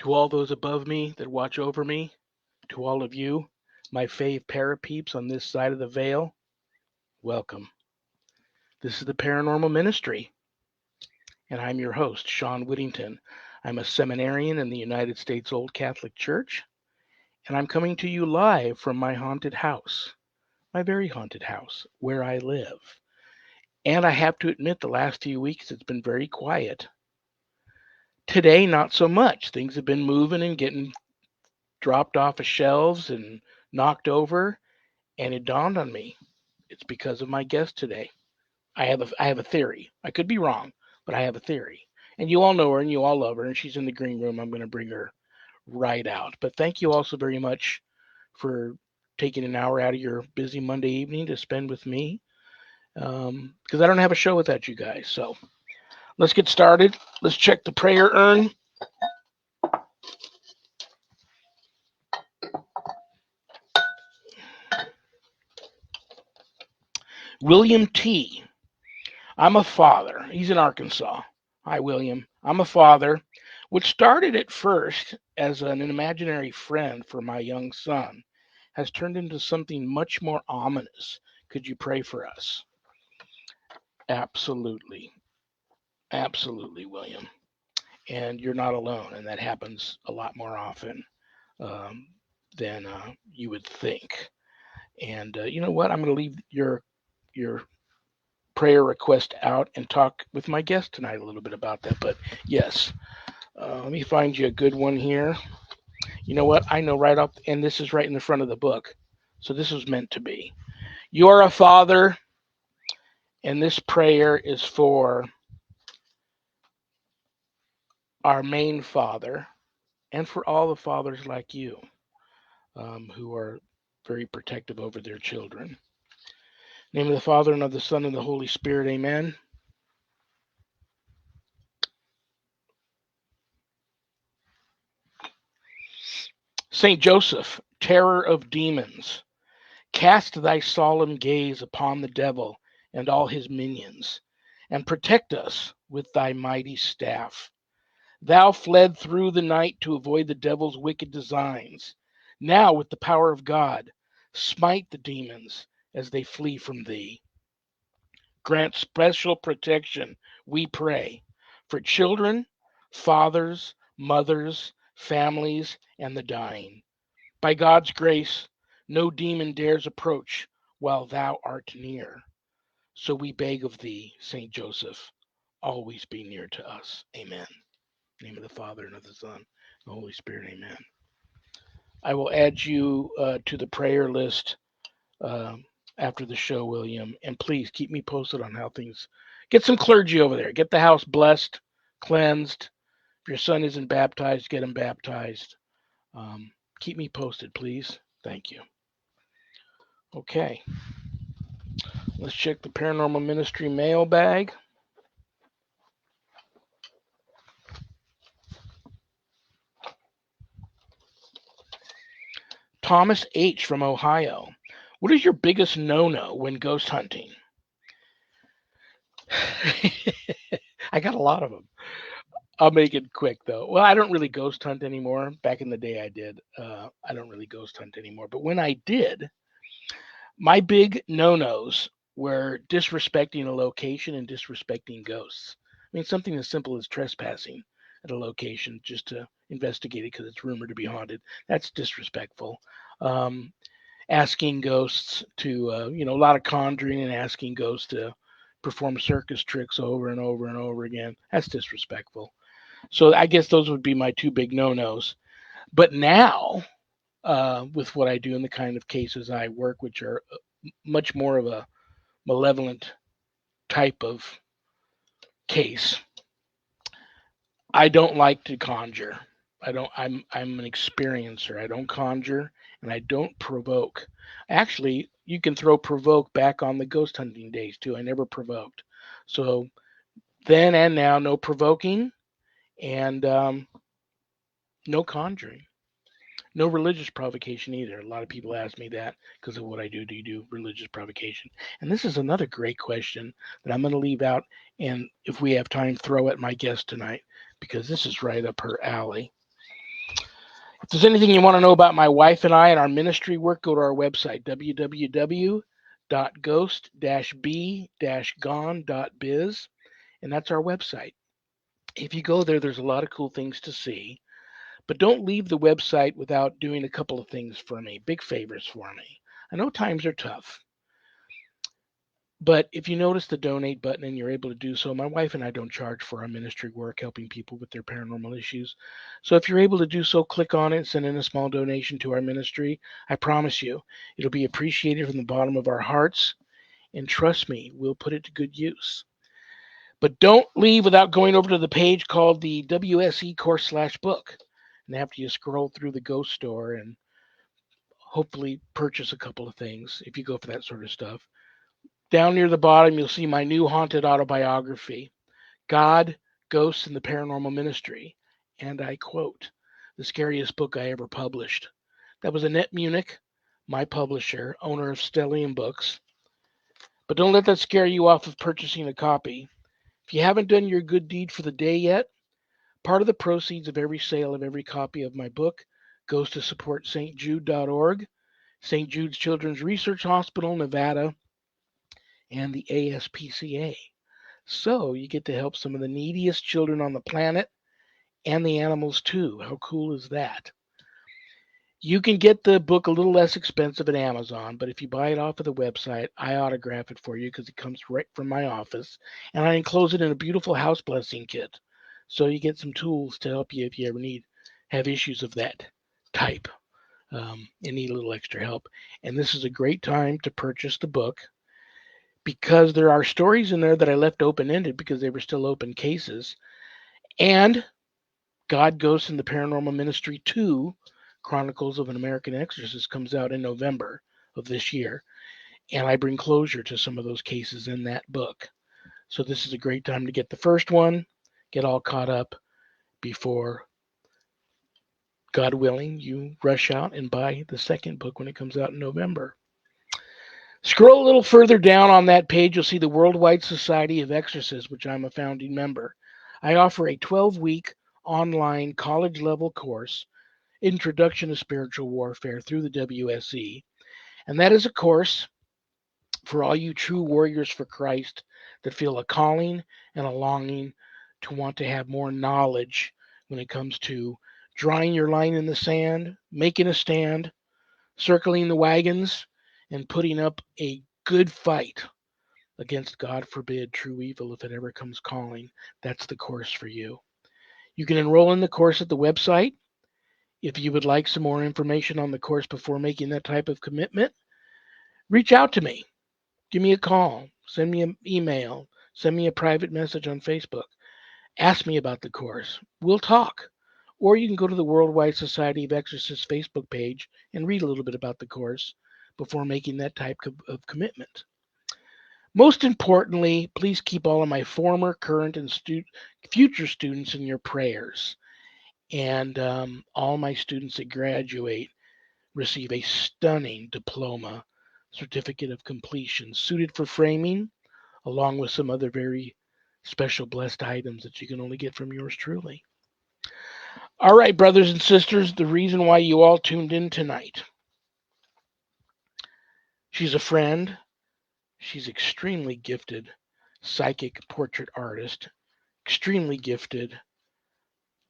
To all those above me that watch over me, to all of you, my fave parapeeps on this side of the veil, welcome. This is the Paranormal Ministry, and I'm your host, Shawn Whittington. I'm a seminarian in the United States Old Catholic Church, and I'm coming to you live from my haunted house, my very haunted house, where I live. And I have to admit, the last few weeks it's been very quiet. Today, not so much. Things have been moving and getting dropped off of shelves and knocked over, and it dawned on me it's because of my guest today. I have a theory. I could be wrong, but I have a theory. And you all know her and you all love her, and she's in the green room. I'm going to bring her right out. But thank you also very much for taking an hour out of your busy Monday evening to spend with me, because I don't have a show without you guys. So let's get started. Let's check the prayer urn. William T. I'm a father. He's in Arkansas. Hi, William. I'm a father, which started at first as an imaginary friend for my young son, has turned into something much more ominous. Could you pray for us? Absolutely. Absolutely, William. And you're not alone, and that happens a lot more often um, than you would think. And you know what? I'm going to leave your prayer request out and talk with my guest tonight a little bit about that. But yes, let me find you a good one here. You know what? I know right up, and this is right in the front of the book. So this was meant to be. You are a father, and this prayer is for our main father and for all the fathers like you who are very protective over their children. In the name of the Father, and of the Son, and the Holy Spirit, amen. Saint Joseph, terror of demons, cast thy solemn gaze upon the devil and all his minions, and protect us with thy mighty staff. Thou fled through the night to avoid the devil's wicked designs. Now, with the power of God, smite the demons as they flee from thee. Grant special protection, we pray, for children, fathers, mothers, families, and the dying. By God's grace, no demon dares approach while thou art near. So we beg of thee, Saint Joseph, always be near to us. Amen. In the name of the Father, and of the Son, and the Holy Spirit, amen. I will add you to the prayer list after the show, William. And please keep me posted on how things get some clergy over there. Get the house blessed, cleansed. If your son isn't baptized, get him baptized. Keep me posted, please. Thank you. Okay, let's check the Paranormal Ministry mailbag. Thomas H. from Ohio. What is your biggest no-no when ghost hunting? I got a lot of them. I'll make it quick though. Well, I don't really ghost hunt anymore. Back in the day, I did. I don't really ghost hunt anymore. But when I did, my big no-nos were disrespecting a location and disrespecting ghosts. I mean, something as simple as trespassing at a location just to investigate it because it's rumored to be haunted. That's disrespectful. Um, Asking ghosts to, a lot of conjuring and asking ghosts to perform circus tricks over and over and over again. That's disrespectful. So I guess those would be my two big no-nos. But now, with what I do and the kind of cases I work, which are much more of a malevolent type of case, I don't like to conjure. I'm an experiencer. I don't conjure and I don't provoke. Actually, you can throw provoke back on the ghost hunting days too. I never provoked. So then and now, no provoking and no conjuring. No religious provocation either. A lot of people ask me that because of what I do. Do you do religious provocation? And this is another great question that I'm going to leave out. And if we have time, throw at my guest tonight because this is right up her alley. there's anything you want to know about my wife and I and our ministry work, go to our website, www.ghost-b-gone.biz, and that's our website. If you go there, there's a lot of cool things to see. But don't leave the website without doing a couple of things for me, big favors for me. I know times are tough, but if you notice the donate button and you're able to do so, my wife and I don't charge for our ministry work helping people with their paranormal issues. So if you're able to do so, click on it, send in a small donation to our ministry. I promise you, it'll be appreciated from the bottom of our hearts. And trust me, we'll put it to good use. But don't leave without going over to the page called the WSE course/book. And after you scroll through the ghost store and hopefully purchase a couple of things if you go for that sort of stuff, down near the bottom, you'll see my new haunted autobiography, God, Ghosts, and the Paranormal Ministry. And I quote, the scariest book I ever published. That was Annette Munich, my publisher, owner of Stellium Books. But don't let that scare you off of purchasing a copy. If you haven't done your good deed for the day yet, part of the proceeds of every sale of every copy of my book goes to support stjude.org, St. Jude's Children's Research Hospital, Nevada, and the ASPCA. So you get to help some of the neediest children on the planet and the animals too. How cool is that? You can get the book a little less expensive at Amazon, but if you buy it off of the website, I autograph it for you because it comes right from my office, and I enclose it in a beautiful house blessing kit. So you get some tools to help you if you ever have issues of that type and need a little extra help. And this is a great time to purchase the book because there are stories in there that I left open ended because they were still open cases. And God, Ghosts, and the Paranormal Ministry 2 Chronicles of an American Exorcist comes out in November of this year. And I bring closure to some of those cases in that book. So this is a great time to get the first one, get all caught up before, God willing, you rush out and buy the second book when it comes out in November. Scroll a little further down on that page, you'll see the Worldwide Society of Exorcists, which I'm a founding member. I offer a 12-week online college level course, Introduction to Spiritual Warfare, through the WSE. And that is a course for all you true warriors for Christ that feel a calling and a longing to want to have more knowledge when it comes to drawing your line in the sand, making a stand, circling the wagons, and putting up a good fight against, God forbid, true evil if it ever comes calling. That's the course for you. You can enroll in the course at the website. If you would like some more information on the course before making that type of commitment, reach out to me. Give me a call. Send me an email. Send me a private message on Facebook. Ask me about the course. We'll talk. Or you can go to the Worldwide Society of Exorcists Facebook page and read a little bit about the course before making that type of commitment. Most importantly, please keep all of my former, current, and future students in your prayers. And all my students that graduate receive a stunning diploma, certificate of completion, suited for framing, along with some other very special blessed items that you can only get from yours truly. All right, brothers and sisters, the reason why you all tuned in tonight. She's a friend. She's extremely gifted psychic portrait artist, extremely gifted,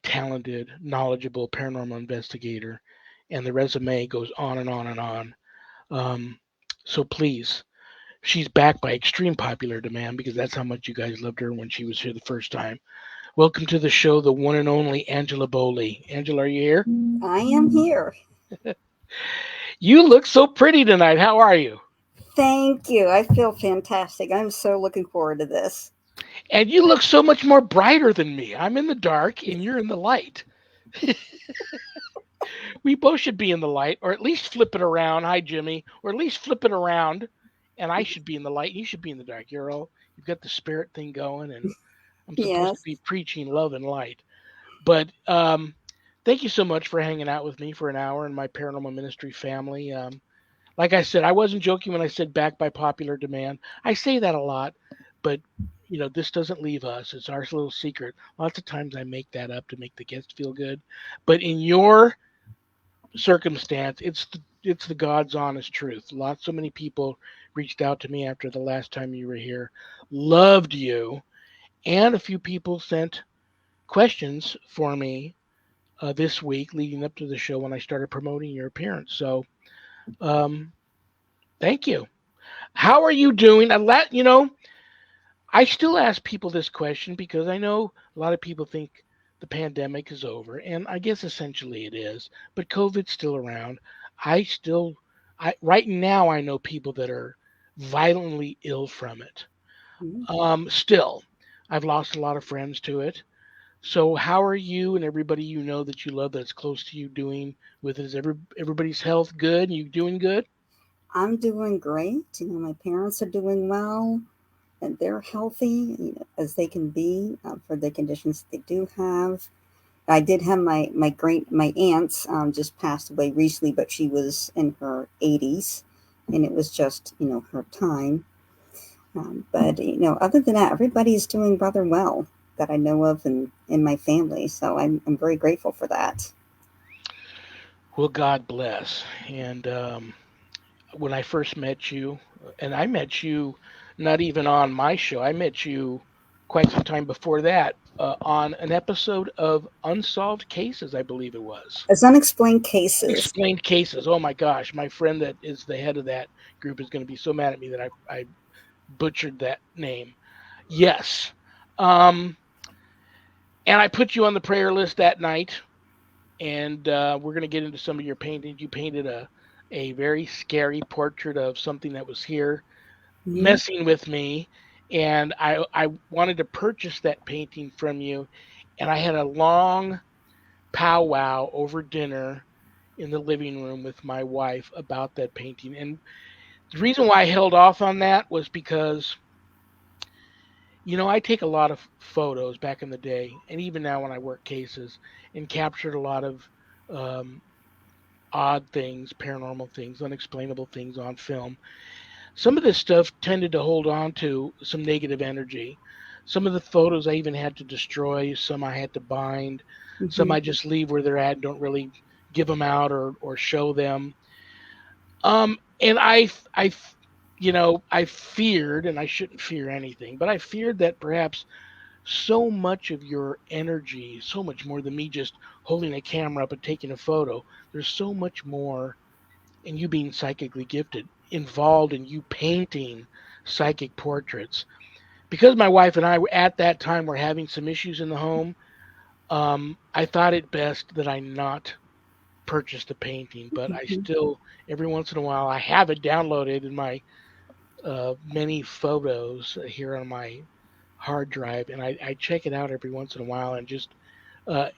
talented, knowledgeable paranormal investigator, and the resume goes on and on and on. So please, she's back by extreme popular demand because that's how much you guys loved her when she was here the first time. Welcome to the show, the one and only Angela BOLEY. Angela, are you here? I am here. You look so pretty tonight. How are you? Thank you. I feel fantastic. I'm so looking forward to this. And you look so much more brighter than me. I'm in the dark and you're in the light. We both should be in the light, or at least flip it around. Hi, Jimmy. Or at least flip it around, and I should be in the light, and you should be in the dark. You've got the spirit thing going, and I'm supposed to Yes. be preaching love and light. But thank you so much for hanging out with me for an hour and my paranormal ministry family. Like I said, I wasn't joking when I said back by popular demand. I say that a lot, but this doesn't leave us. It's our little secret. Lots of times I make that up to make the guest feel good. But in your circumstance. It's the God's honest truth. So many people reached out to me after the last time you were here, loved you, and a few people sent questions for me this week leading up to the show when I started promoting your appearance. So, um, thank you. How are you doing? I still ask people this question because I know a lot of people think the pandemic is over, and I guess essentially it is, but COVID's still around. I still, right now, I know people that are violently ill from it. Mhm. Still, I've lost a lot of friends to it. So, how are you and everybody you know that you love that's close to you doing with it? Is everybody's health good? You doing good? I'm doing great. My parents are doing well, and they're healthy, as they can be for the conditions they do have. I did have my aunt's just passed away recently, but she was in her 80s, and it was just her time. But other than that, everybody is doing rather well that I know of in my family. So I'm very grateful for that. Well, God bless. And when I first met you, and I met you not even on my show, I met you quite some time before that on an episode of Unsolved Cases, I believe it was. As unexplained cases. Explained Cases. Oh my gosh, my friend that is the head of that group is going to be so mad at me that I butchered that name. Yes. Um, and I put you on the prayer list that night, and we're going to get into some of your paintings. You painted a very scary portrait of something that was here Mhm. messing with me, and I wanted to purchase that painting from you, and I had a long powwow over dinner in the living room with my wife about that painting. And the reason why I held off on that was because I take a lot of photos back in the day, and even now when I work cases, and captured a lot of um, odd things, paranormal things, unexplainable things on film. Some of this stuff tended to hold on to some negative energy. Some of the photos I even had to destroy, some I had to bind, some Mhm. I just leave where they're at and don't really give them out or show them. And I feared, and I shouldn't fear anything, but I feared that perhaps so much of your energy, so much more than me just holding a camera up and taking a photo, there's so much more and you being psychically gifted involved in you painting psychic portraits. Because my wife and I at that time were having some issues in the home, I thought it best that I not purchase the painting, but I Mhm. still, every once in a while, I have it downloaded in my many photos here on my hard drive, and I check it out every once in a while, and just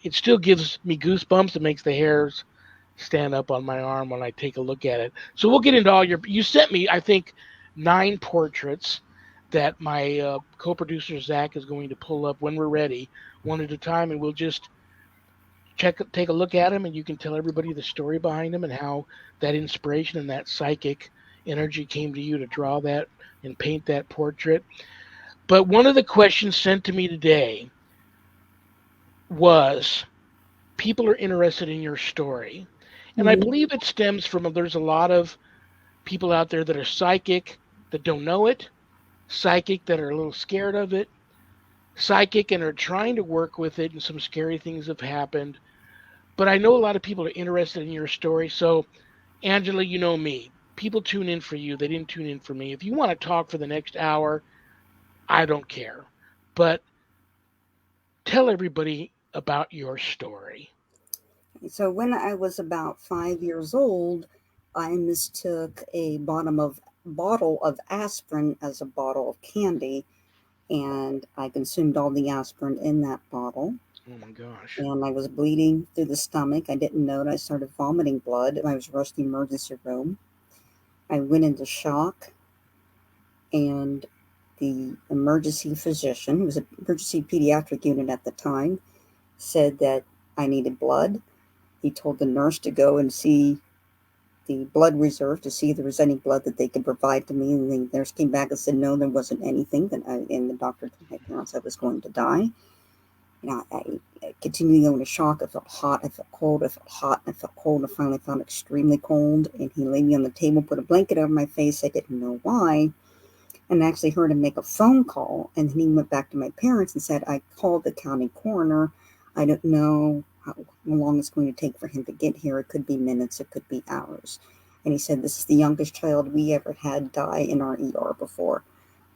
it still gives me goosebumps. It makes the hairs stand up on my arm when I take a look at it. So we'll get into all your. You sent me, I think, 9 portraits that my co-producer Zach is going to pull up when we're ready, one at a time, and we'll just take a look at them, and you can tell everybody the story behind them and how that inspiration and that psychic energy came to you to draw that and paint that portrait. But one of the questions sent to me today was people are interested in your story. And I Mhm. believe it stems from there's a lot of people out there that are psychic that don't know it, psychic that are a little scared of it, psychic and are trying to work with it, and some scary things have happened. But I know a lot of people are interested in your story. So, Angela, you know me. People tune in for you. They didn't tune in for me. If you want to talk for the next hour, I don't care. But tell everybody about your story. So when I was about 5 years old, I mistook a bottle of aspirin as a bottle of candy, and I consumed all the aspirin in that bottle. Oh my gosh. And I was bleeding through the stomach. I didn't know it. I started vomiting blood. I was rushed to the emergency room. I went into shock, and the emergency physician, who was an emergency pediatric unit at the time, said that I needed blood. He told the nurse to go and see the blood reserve to see if there was any blood that they could provide to me. And the nurse came back and said, no, there wasn't anything. And the doctor told my parents I was going to die. I continued to go into shock. I felt hot. I felt cold. I felt hot. I felt cold. I finally felt extremely cold. And he laid me on the table, put a blanket over my face. I didn't know why. And I actually heard him make a phone call. And then he went back to my parents and said, I called the county coroner. I don't know how long it's going to take for him to get here. It could be minutes. It could be hours. And he said, this is the youngest child we ever had die in our ER before.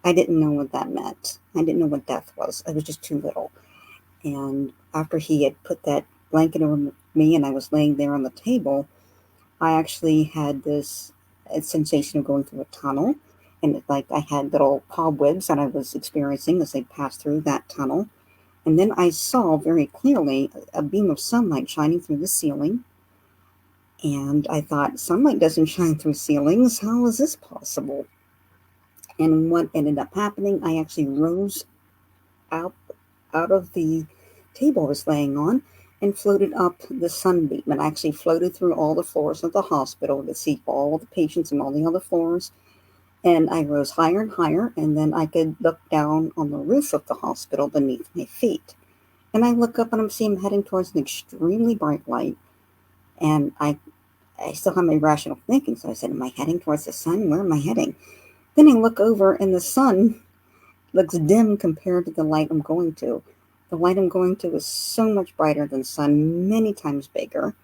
I didn't know what that meant. I didn't know what death was. I was just too little. And after he had put that blanket over me and I was laying there on the table, I actually had this sensation of going through a tunnel. And like I had little cobwebs that I was experiencing as I passed through that tunnel. And then I saw very clearly a beam of sunlight shining through the ceiling. And I thought, sunlight doesn't shine through ceilings. How is this possible? And what ended up happening, I actually rose out out of the table I was laying on and floated up the sunbeam. And I actually floated through all the floors of the hospital to see all the patients and all the other floors. And I rose higher and higher, and then I could look down on the roof of the hospital beneath my feet. And I look up and I'm seeing I'm heading towards an extremely bright light. And I still have my rational thinking. So I said, am I heading towards the sun? Where am I heading? Then I look over and the sun looks dim compared to the light I'm going to. The light I'm going to is so much brighter than the sun, many times bigger.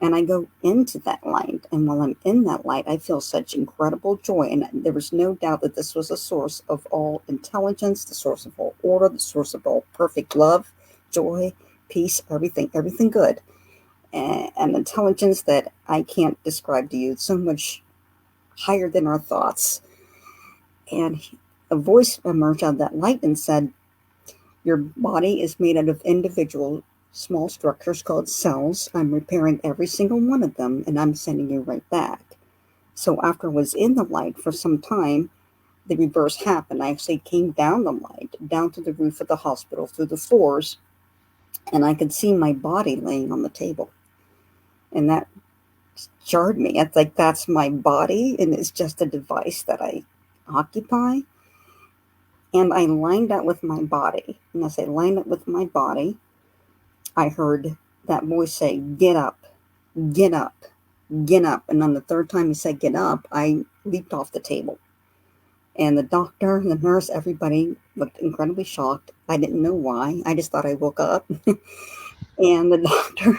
And I go into that light. And while I'm in that light, I feel such incredible joy. And there was no doubt that this was a source of all intelligence, the source of all order, the source of all perfect love, joy, peace, everything good. And intelligence that I can't describe to you. It's so much higher than our thoughts. And a voice emerged out of that light and said, your body is made out of individual small structures called cells. I'm repairing every single one of them, and I'm sending you right back. So after I was in the light for some time, the reverse happened. I actually came down the light, down to the roof of the hospital, through the floors, and I could see my body laying on the table. And that jarred me. It's like, that's my body, and it's just a device that I occupy. And I lined up with my body. And as I lined up with my body, I heard that voice say, get up, get up, get up. And on the third time he said, get up, I leaped off the table. And the doctor, the nurse, everybody looked incredibly shocked. I didn't know why. I just thought I woke up. And the doctor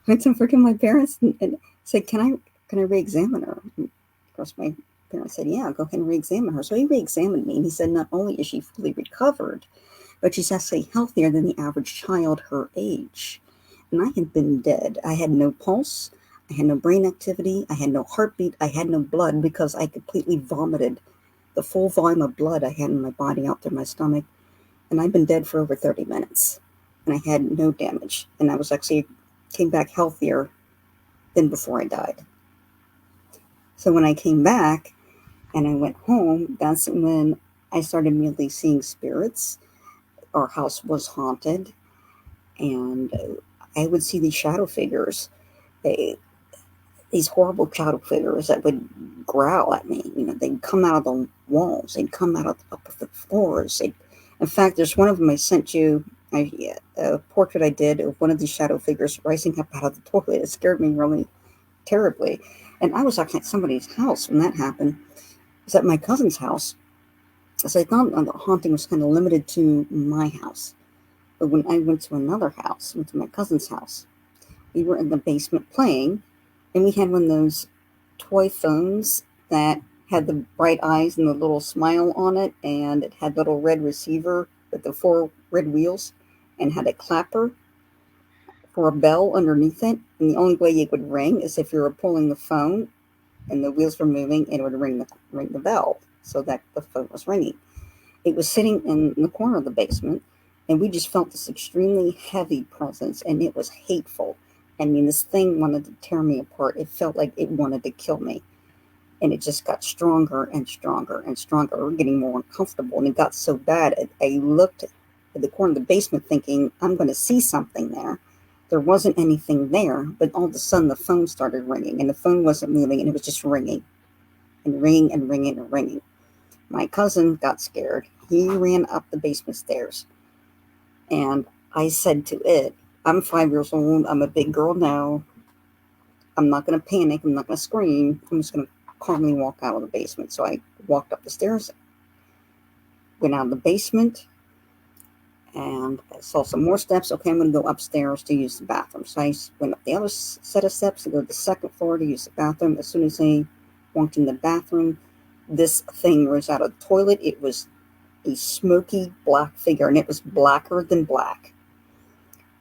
went over to my parents and said, can I re-examine her? And of course, my parents said, yeah, go ahead and re-examine her. So he re-examined me, and he said, not only is she fully recovered, but she's actually healthier than the average child her age. And I had been dead. I had no pulse. I had no brain activity. I had no heartbeat. I had no blood because I completely vomited the full volume of blood I had in my body out through my stomach. And I'd been dead for over 30 minutes. And I had no damage. And I was actually came back healthier than before I died. So when I came back and I went home, that's when I started immediately seeing spirits. Our house was haunted, and I would see these shadow figures, they, these horrible shadow figures that would growl at me. You know, they'd come out of the walls, they'd come out of up of the floors. In fact, there's one of them I sent you. A portrait I did of one of these shadow figures rising up out of the toilet. It scared me really terribly. And I was actually at somebody's house when that happened. It was at my cousin's house. So I thought the haunting was kind of limited to my house. But when I went to another house, went to my cousin's house, we were in the basement playing, and we had one of those toy phones that had the bright eyes and the little smile on it, and it had little red receiver with the four red wheels, and had a clapper for a bell underneath it. And the only way it would ring is if you were pulling the phone and the wheels were moving, and it would ring the bell so that the phone was ringing. It was sitting in the corner of the basement, and we just felt this extremely heavy presence, and it was hateful. I mean, this thing wanted to tear me apart. It felt like it wanted to kill me. And it just got stronger and stronger and stronger. We were getting more uncomfortable, and it got so bad. I looked at the corner of the basement thinking, I'm going to see something there. There wasn't anything there, but all of a sudden the phone started ringing, and the phone wasn't moving, and it was just ringing and ringing and ringing and ringing. My cousin got scared. He ran up the basement stairs, and I said to it, I'm 5 years old. I'm a big girl now. I'm not going to panic. I'm not going to scream. I'm just going to calmly walk out of the basement. So I walked up the stairs, went out of the basement, and I saw some more steps. Okay, I'm going to go upstairs to use the bathroom. So I went up the other set of steps to go to the second floor to use the bathroom. As soon as I walked in the bathroom, this thing rose out of the toilet. It was a smoky black figure, and it was blacker than black,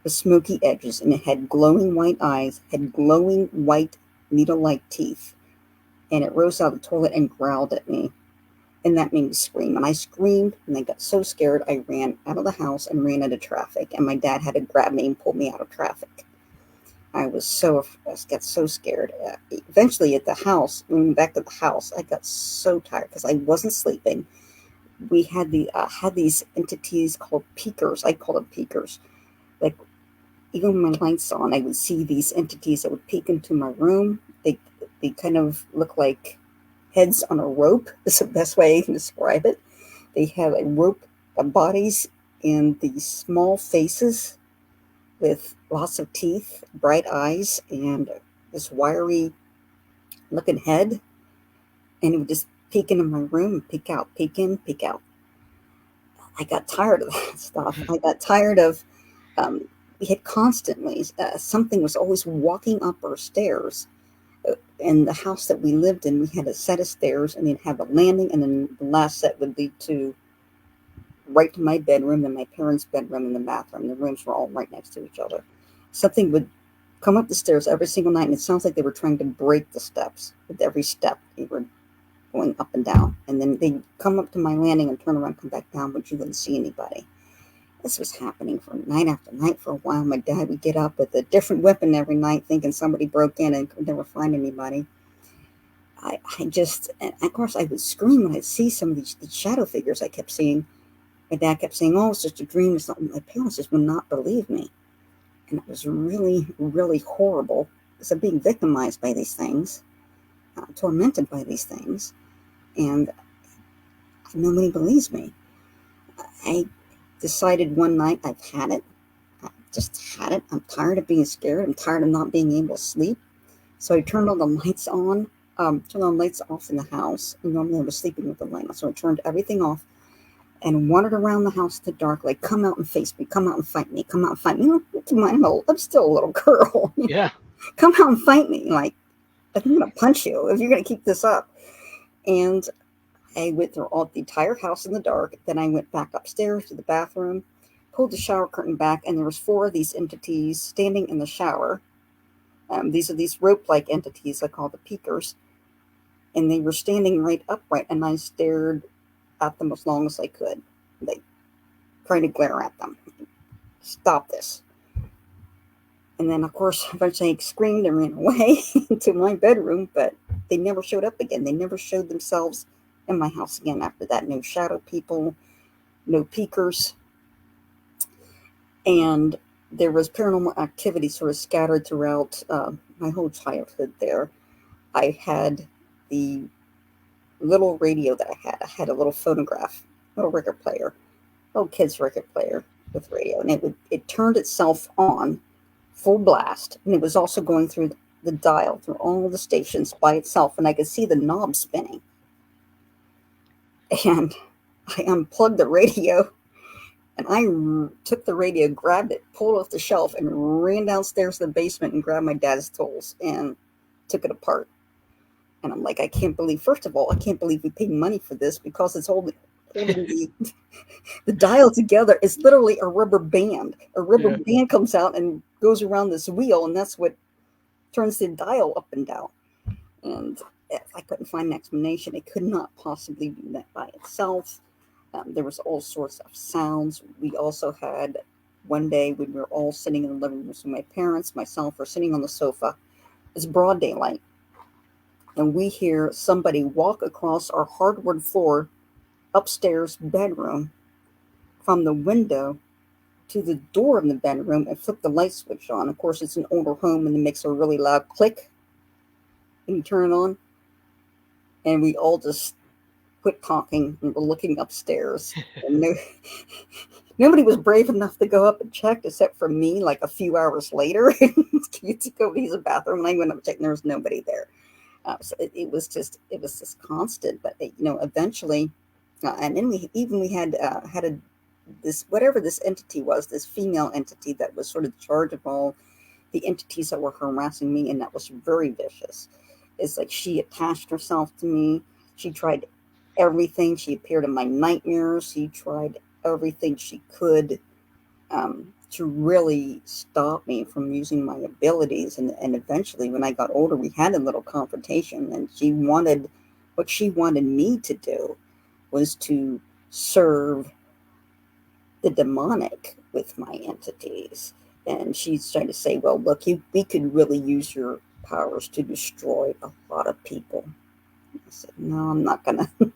with smoky edges, and it had glowing white eyes, had glowing white needle-like teeth, and it rose out of the toilet and growled at me. And that made me scream. And I screamed, and I got so scared, I ran out of the house and ran into traffic. And my dad had to grab me and pull me out of traffic. I got so scared. Eventually, at the house, when we went back to the house, I got so tired because I wasn't sleeping. We had these entities called peekers. I call them peekers. Like, even when my lights on, I would see these entities that would peek into my room. They kind of look like heads on a rope. Is the best way I can describe it. They have a rope bodies and these small faces with lots of teeth, bright eyes, and this wiry looking head. And it would just peek into my room and peek out, peek in, peek out. I got tired of that stuff. I got tired of um, we had constantly something was always walking up our stairs. In the house that we lived in, we had a set of stairs, and they'd have a landing, and then the last set would lead to right to my bedroom and my parents' bedroom and the bathroom. The rooms were all right next to each other. Something would come up the stairs every single night, and it sounds like they were trying to break the steps. With every step, they were going up and down, and then they'd come up to my landing and turn around, come back down, but you wouldn't see anybody. This was happening for night after night for a while. My dad would get up with a different weapon every night, thinking somebody broke in and could never find anybody. I just, and of course, I would scream when I'd see some of these shadow figures I kept seeing. My dad kept saying, "Oh, it's just a dream." Or something. My parents just would not believe me. And it was really, really horrible. So being victimized by these things, tormented by these things, and nobody believes me. I decided one night I've had it. I just had it. I'm tired of being scared. I'm tired of not being able to sleep. So I turned all the lights on, turned all the lights off in the house. And normally I was sleeping with the light on. So I turned everything off and wandered around the house in the dark, like, come out and face me, come out and fight me, come out and fight me. Keep in mind, I'm still a little girl. Yeah. Come out and fight me. Like, I'm going to punch you if you're going to keep this up. And I went through all the entire house in the dark. Then I went back upstairs to the bathroom, pulled the shower curtain back, and there was four of these entities standing in the shower. These are these rope-like entities I call the peekers, and they were standing right upright, and I stared at them as long as I could. They trying to glare at them. Stop this. And then, of course, eventually I screamed and ran away into my bedroom, but they never showed up again. They never showed themselves in my house again after that. No shadow people, no peekers. And there was paranormal activity sort of scattered throughout my whole childhood there. I had the little radio that I had. I had a little phonograph, little record player, little kid's record player with radio, and it turned itself on full blast, and it was also going through the dial through all the stations by itself, and I could see the knob spinning. And I unplugged the radio, and I took the radio, grabbed it, pulled it off the shelf, and ran downstairs to the basement and grabbed my dad's tools and took it apart. And I'm like, I can't believe, first of all, I can't believe we paid money for this because it's holding the dial together. Is literally a rubber band. A rubber Yeah. band comes out and goes around this wheel, and that's what turns the dial up and down. And I couldn't find an explanation. It could not possibly do that by itself. There was all sorts of sounds. We also had one day when we were all sitting in the living room. So my parents, myself, are sitting on the sofa. It's broad daylight. And we hear somebody walk across our hardwood floor upstairs bedroom from the window to the door in the bedroom and flip the light switch on. Of course, it's an older home and it makes a really loud click when you turn it on. And we all just quit talking and we're looking upstairs. And Nobody was brave enough to go up and check except for me, like a few hours later. To go to the bathroom, and I went up and checked, and there was nobody there. So it was just constant. But eventually, and then we had a this whatever this entity was, this female entity that was sort of in charge of all the entities that were harassing me, and that was very vicious. It's like she attached herself to me. She tried everything. She appeared in my nightmares. She tried everything she could to really stop me from using my abilities. And eventually, when I got older, we had a little confrontation, and what she wanted me to do was to serve the demonic with my entities. And she's trying to say, well, look, we could really use your powers to destroy a lot of people. I said, no, I'm not going to.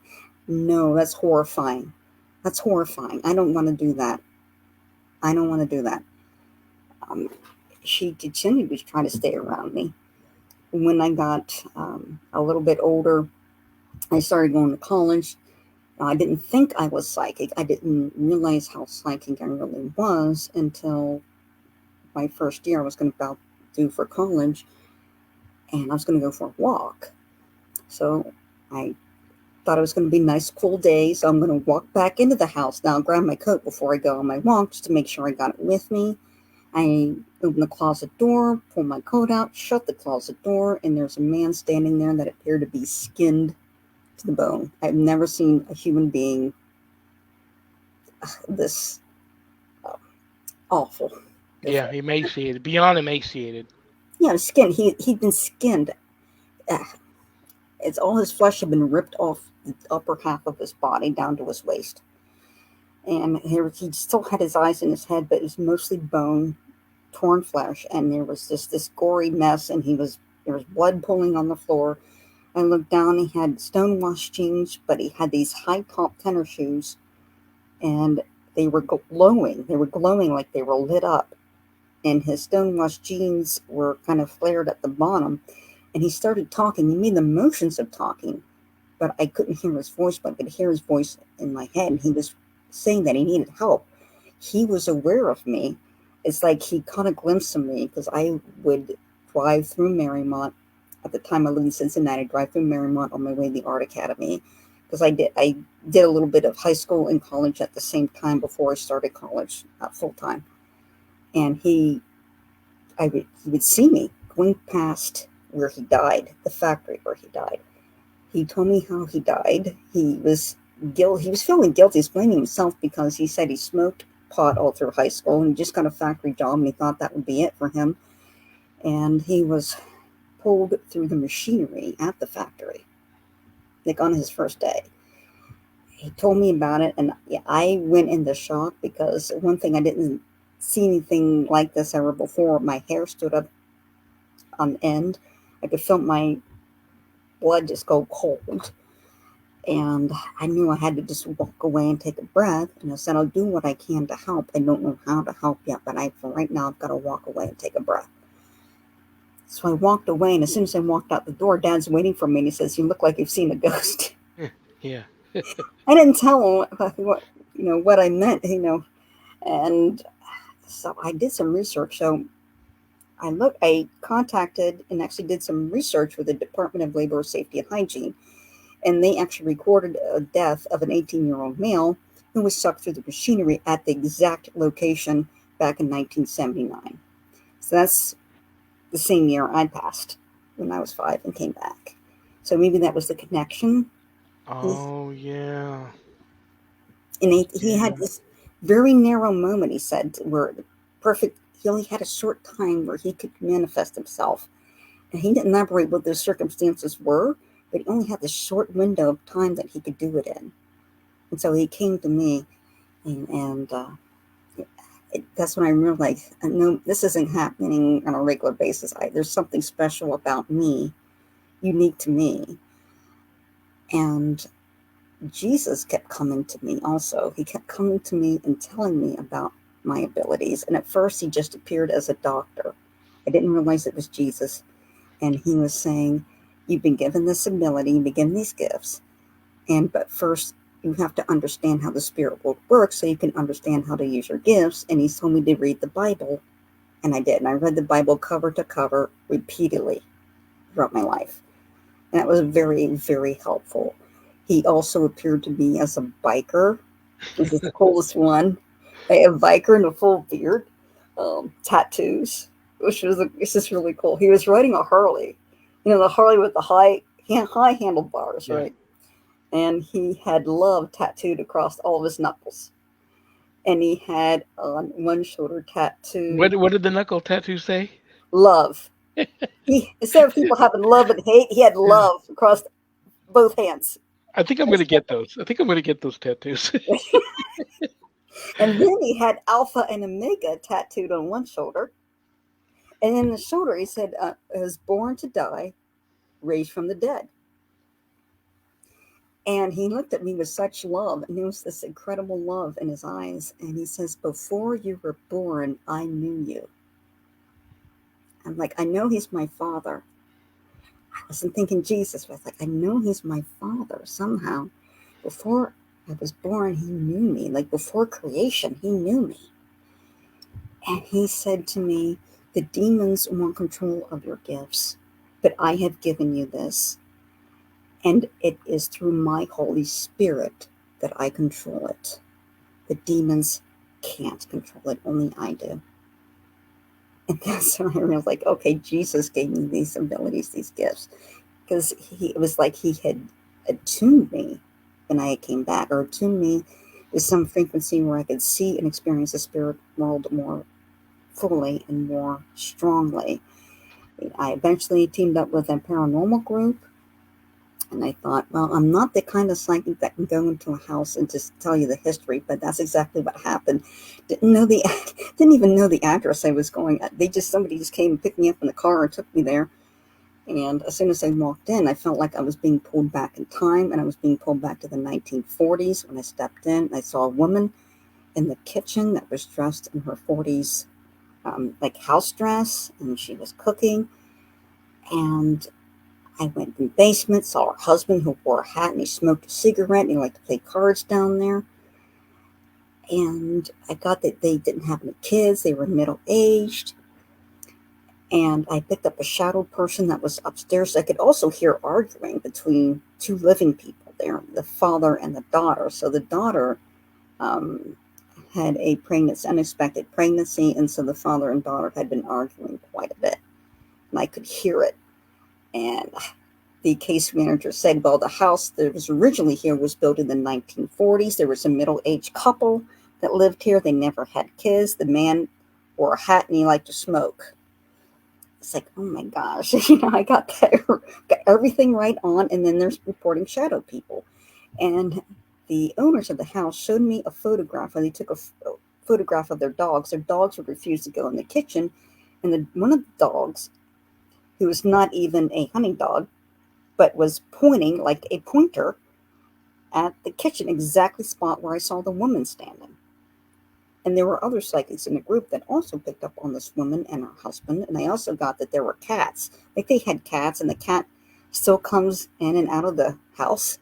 No, that's horrifying. That's horrifying. I don't want to do that. I don't want to do that. Um, she continued to try to stay around me. When I got a little bit older, I started going to college. I didn't think I was psychic. I didn't realize how psychic I really was until my first year. I was going to about do for college, and I was going to go for a walk. So I thought it was going to be a nice, cool day. So I'm going to walk back into the house now, grab my coat before I go on my walk, just to make sure I got it with me. I opened the closet door, pulled my coat out, shut the closet door, and there's a man standing there that appeared to be skinned to the bone. I've never seen a human being this uh, awful. Yeah, emaciated, beyond emaciated. Yeah, skin. He'd been skinned. Uh, it's all his flesh had been ripped off the upper half of his body down to his waist, and he still had his eyes in his head, but it was mostly bone, torn flesh, and there was just this gory mess, and there was blood pooling on the floor. I looked down. He had stonewashed jeans, but he had these high top tennis shoes, and they were glowing. They were glowing like they were lit up, and his stonewashed jeans were kind of flared at the bottom. And he started talking. He made the motions of talking, but I couldn't hear his voice, but I could hear his voice in my head. And he was saying that he needed help. He was aware of me. It's like he caught a glimpse of me, because I would drive through Marymount. At the time I lived in Cincinnati, drive through Marymount on my way to the Art Academy, because I did a little bit of high school and college at the same time before I started college full time. And he would see me going past where he died, the factory where he died. He told me how he died. He was feeling guilty. He's blaming himself because he said he smoked pot all through high school, and he just got a factory job, and he thought that would be it for him. And he was pulled through the machinery at the factory, like on his first day. He told me about it, and yeah, I went into shock, because one thing, I didn't see anything like this ever before. My hair stood up on end. I could feel my blood just go cold. And I knew I had to just walk away and take a breath. And I said, I'll do what I can to help. I don't know how to help yet, but for right now, I've got to walk away and take a breath. So I walked away, and as soon as I walked out the door, Dad's waiting for me, and he says, you look like you've seen a ghost. Yeah. I didn't tell him what I meant, and so I did some research. So I contacted and actually did some research with the Department of Labor, Safety, and Hygiene, and they actually recorded a death of an 18-year-old male who was sucked through the machinery at the exact location back in 1979. So that's the same year I passed, when I was 5 and came back. So maybe that was the connection. Oh yeah. And he Yeah. had this very narrow moment, he said, where perfect, he only had a short time where he could manifest himself. And he didn't elaborate what those circumstances were, but he only had this short window of time that he could do it in. And so he came to me, and that's when I realized, no, this isn't happening on a regular basis. There's something special about me, unique to me. And Jesus kept coming to me also. He kept coming to me and telling me about my abilities. And at first, he just appeared as a doctor. I didn't realize it was Jesus. And he was saying, you've been given this ability, you've been given these gifts. But first, you have to understand how the spirit world works so you can understand how to use your gifts. And he told me to read the Bible, and I did. And I read the Bible cover to cover repeatedly throughout my life. And that was very, very helpful. He also appeared to me as a biker. This is the coolest one. A biker in a full beard, tattoos, which was it's just really cool. He was riding a Harley, the Harley with the high handlebars, Yeah. right? And he had love tattooed across all of his knuckles. And he had on one shoulder tattooed What did the knuckle tattoo say? love. He, instead of people having love and hate, he had Yeah. love across both hands. I think I'm gonna get those. I think I'm gonna get those tattoos. And then he had Alpha and Omega tattooed on one shoulder. And in the shoulder, he said, was born to die, raised from the dead. And he looked at me with such love, and there was this incredible love in his eyes. And he says, before you were born, I knew you. I'm like, I know he's my father. I wasn't thinking Jesus, but I was like, I know he's my father somehow. Before I was born, he knew me. Like before creation, he knew me. And he said to me, the demons want control of your gifts, but I have given you this. And it is through my Holy Spirit that I control it. The demons can't control it, only I do. And that's when I realized, like, okay, Jesus gave me these abilities, these gifts. Because it was like he had attuned me when I came back, or attuned me with some frequency where I could see and experience the spirit world more fully and more strongly. I eventually teamed up with a paranormal group, and I thought, well, I'm not the kind of psychic that can go into a house and just tell you the history, but that's exactly what happened. Didn't even know the address I was going at. Somebody just came and picked me up in the car and took me there. And as soon as I walked in, I felt like I was being pulled back in time, and I was being pulled back to the 1940s. When I stepped in, I saw a woman in the kitchen that was dressed in her 40s, like house dress, and she was cooking. And I went in the basement, saw her husband who wore a hat, and he smoked a cigarette, and he liked to play cards down there. And I got that they didn't have any kids, they were middle-aged. And I picked up a shadow person that was upstairs. I could also hear arguing between two living people there, the father and the daughter. So the daughter um, had a unexpected pregnancy, and so the father and daughter had been arguing quite a bit. And I could hear it. And the case manager said, well, the house that was originally here was built in the 1940s. There was a middle-aged couple that lived here. They never had kids. The man wore a hat and he liked to smoke. It's like, oh my gosh, I got everything right on. And then there's reporting shadow people. And the owners of the house showed me a photograph, and they took a photograph of their dogs. Their dogs would refuse to go in the kitchen. And one of the dogs, who was not even a hunting dog, but was pointing like a pointer at the kitchen, exactly spot where I saw the woman standing. And there were other psychics in the group that also picked up on this woman and her husband. And I also got that there were cats. Like they had cats, and the cat still comes in and out of the house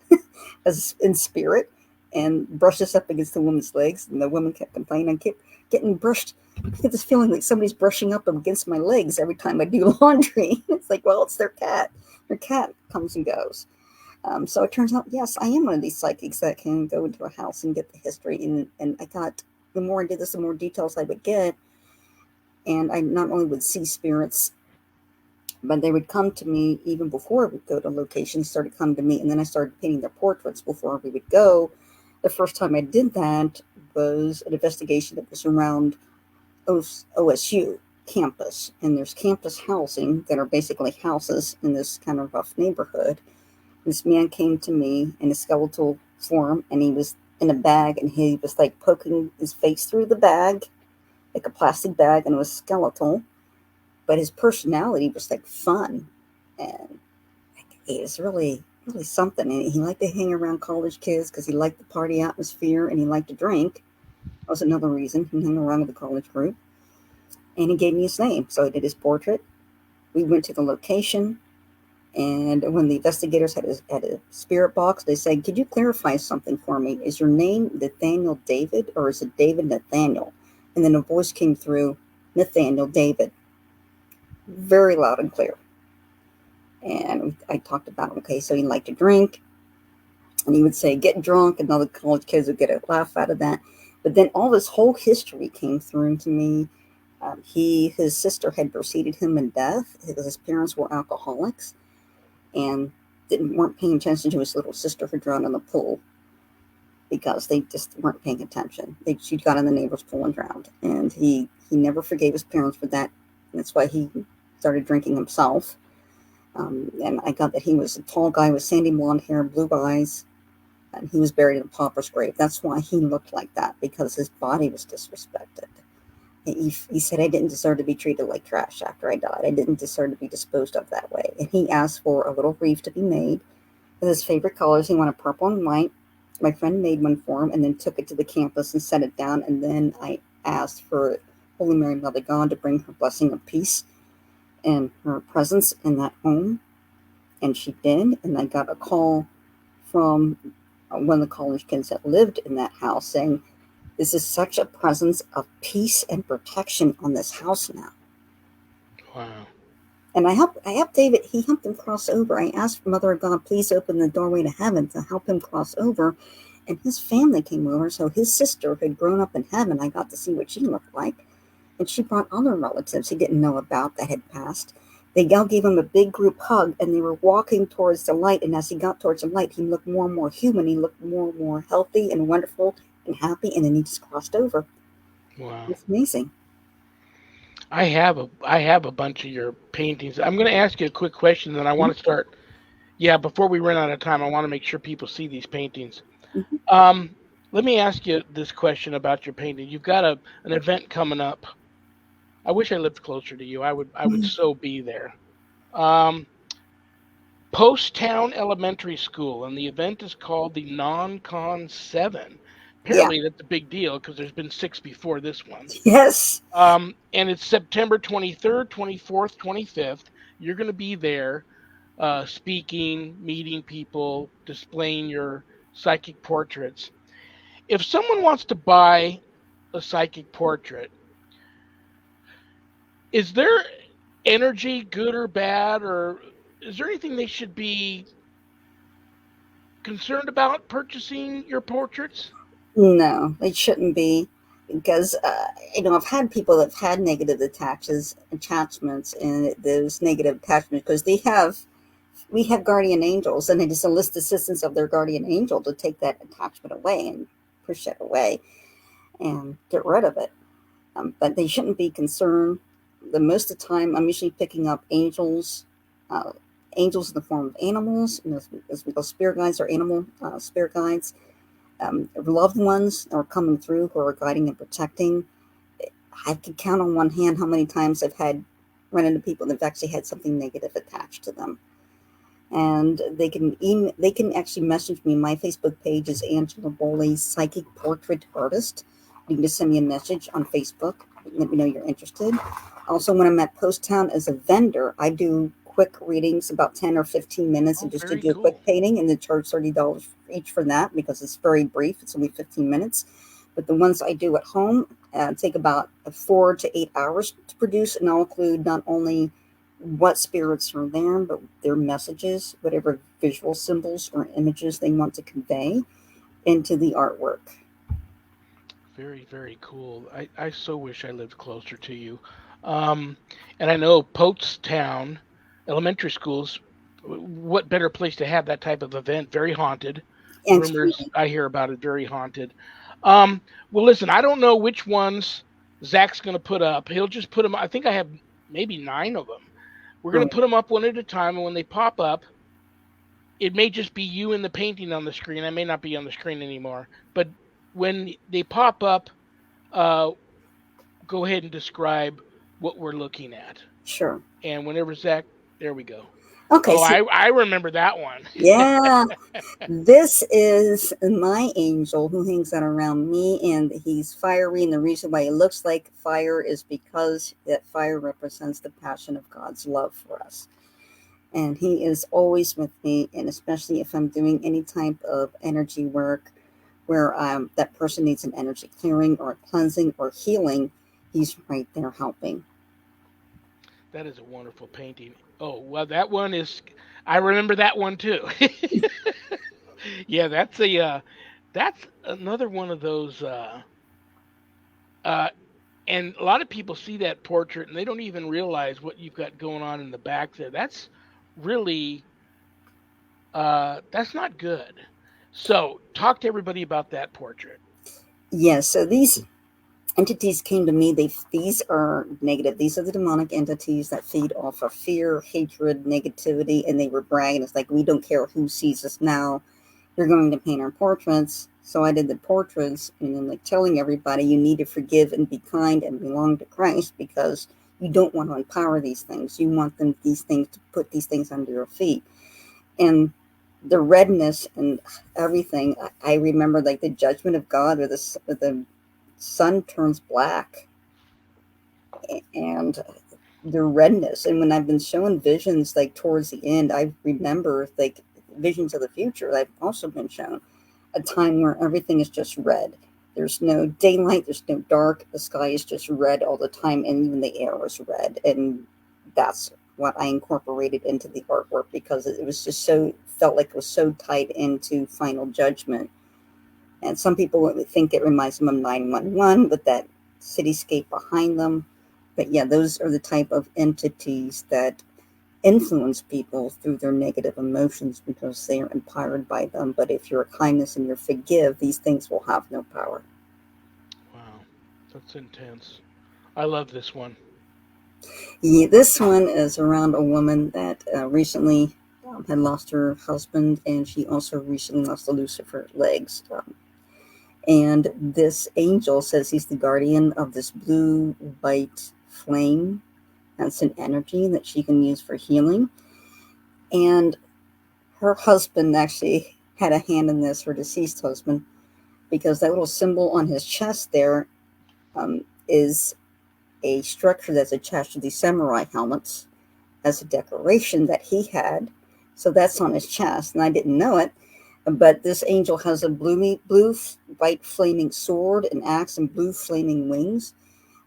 as in spirit and brushes up against the woman's legs. And the woman kept complaining, I kept getting brushed. I get this feeling like somebody's brushing up against my legs every time I do laundry. It's like, well, it's their cat. Their cat comes and goes. So it turns out, yes, I am one of these psychics that can go into a house and get the history. And I got, the more I did this, the more details I would get. And I not only would see spirits, but they would come to me even before we would go to locations, started coming to me. And then I started painting their portraits before we would go. The first time I did that was an investigation that was around OSU campus. And there's campus housing that are basically houses in this kind of rough neighborhood. This man came to me in a skeletal form, and he was in a bag, and he was like poking his face through the bag, like a plastic bag, and it was skeletal. But his personality was like fun, and he was really, really something. And he liked to hang around college kids because he liked the party atmosphere, and he liked to drink. That was another reason he hung around with the college group. And he gave me his name, so I did his portrait. We went to the location. And when the investigators had a spirit box, they said, "Could you clarify something for me? Is your name Nathaniel David, or is it David Nathaniel?" And then a voice came through, "Nathaniel David," very loud and clear. And I talked about, okay, so he liked to drink, and he would say, "Get drunk," and all the college kids would get a laugh out of that. But then all this whole history came through to me. His sister had preceded him in death. His parents were alcoholics, and weren't paying attention to his little sister who drowned in the pool because they just weren't paying attention. She got in the neighbor's pool and drowned, and he never forgave his parents for that. And that's why he started drinking himself. And I got that he was a tall guy with sandy blonde hair, blue eyes, and he was buried in a pauper's grave. That's why he looked like that, because his body was disrespected. He said, "I didn't deserve to be treated like trash after I died. I didn't deserve to be disposed of that way." And he asked for a little wreath to be made with his favorite colors. He wanted purple and white. My friend made one for him and then took it to the campus and set it down. And then I asked for Holy Mary, Mother God, to bring her blessing of peace and her presence in that home. And she did. And I got a call from one of the college kids that lived in that house saying, "This is such a presence of peace and protection on this house now." Wow. And I helped David. He helped him cross over. I asked Mother of God, please open the doorway to heaven to help him cross over. And his family came over. So his sister had grown up in heaven. I got to see what she looked like. And she brought other relatives he didn't know about that had passed. They all gave him a big group hug, and they were walking towards the light. And as he got towards the light, he looked more and more human. He looked more and more healthy and wonderful and happy. And then he just crossed over. Wow. It's amazing. I have a bunch of your paintings. I'm going to ask you a quick question, then I want to start. Yeah, before we run out of time, I want to make sure people see these paintings. Mm-hmm. Um, Let me ask you this question about your painting. You've got an event coming up. I wish I lived closer to you. I would so be there. Um, Post Town Elementary School, and the event is called the Non-Con 7. Yeah. Apparently, that's a big deal because there's been six before this one. Yes. And it's September 23rd, 24th, 25th. You're going to be there speaking, meeting people, displaying your psychic portraits. If someone wants to buy a psychic portrait, is there energy good or bad, or is there anything they should be concerned about purchasing your portraits? No, it shouldn't be, because I've had people that've had negative attachments, and those negative attachments, because we have guardian angels, and it is enlist assistance of their guardian angel to take that attachment away and push it away and get rid of it. But they shouldn't be concerned. The most of the time, I'm usually picking up angels, uh, angels in the form of animals, as we call spirit guides, or animal spirit guides. Loved ones are coming through who are guiding and protecting. I can count on one hand how many times I've had run into people that have actually had something negative attached to them. And they can actually message me. My Facebook page is Angela BOLEY, Psychic Portrait Artist. You can just send me a message on Facebook. Let me know you're interested. Also, when I'm at Post Town as a vendor, I do quick readings, about 10 or 15 minutes, and Oh, just to very do a quick cool. painting, and they charge $30 each for that because it's very brief. It's only 15 minutes. But the ones I do at home take about 4 to 8 hours to produce, and I'll include not only what spirits are there, but their messages, whatever visual symbols or images they want to convey into the artwork. Very, very cool. I so wish I lived closer to you. Um, and I know Poatstown Elementary Schools, what better place to have that type of event? Very haunted. Rumors Extremely. I hear about it, very haunted. Um, well, listen, I don't know which ones Zach's going to put up. He'll just put them, I think I have maybe nine of them. We're going to Right. put them up one at a time. And when they pop up, it may just be you and the painting on the screen. I may not be on the screen anymore. But when they pop up, uh, go ahead and describe what we're looking at. Sure. And whenever Zach, there we go. Okay, Oh, so I remember that one. yeah, this is my angel who hangs out around me, and he's fiery. And the reason why he looks like fire is because that fire represents the passion of God's love for us. and he is always with me. And especially if I'm doing any type of energy work where that person needs an energy clearing or cleansing or healing, he's right there helping. That is a wonderful painting. Oh, well, that one is. I remember that one too. Yeah, that's another one of those. Uh, and a lot of people see that portrait and they don't even realize what you've got going on in the back there. That's really that's not good. So talk to everybody about that portrait. Yes, so these entities came to me. These are negative. These are the demonic entities that feed off of fear, hatred, negativity, and they were bragging. It's like, we don't care who sees us now. You're going to paint our portraits. So I did the portraits, and then like telling everybody you need to forgive and be kind and belong to Christ, because you don't want to empower these things. You want these things to put these things under your feet. And the redness and everything, I remember like the judgment of God, where the sun turns black, and the redness. And when I've been shown visions like towards the end, I remember like visions of the future. I've also been shown a time where everything is just red. There's no daylight, there's no dark. The sky is just red all the time, and even the air is red. And that's what I incorporated into the artwork, because it was just so, felt like it was so tied into Final Judgment. And some people would think it reminds them of 911 with that cityscape behind them. But yeah, those are the type of entities that influence people through their negative emotions, because they are empowered by them. But if you're kindness and you forgive, these things will have no power. Wow, that's intense. I love this one. Yeah, this one is around a woman that recently had lost her husband, and she also recently lost the use of her legs. And this angel says he's the guardian of this blue white flame. That's an energy that she can use for healing. And her husband actually had a hand in this, her deceased husband, because that little symbol on his chest there is a structure that's attached to these samurai helmets as a decoration that he had. So that's on his chest, and I didn't know it. But this angel has a blue, white flaming sword, an axe, and blue flaming wings.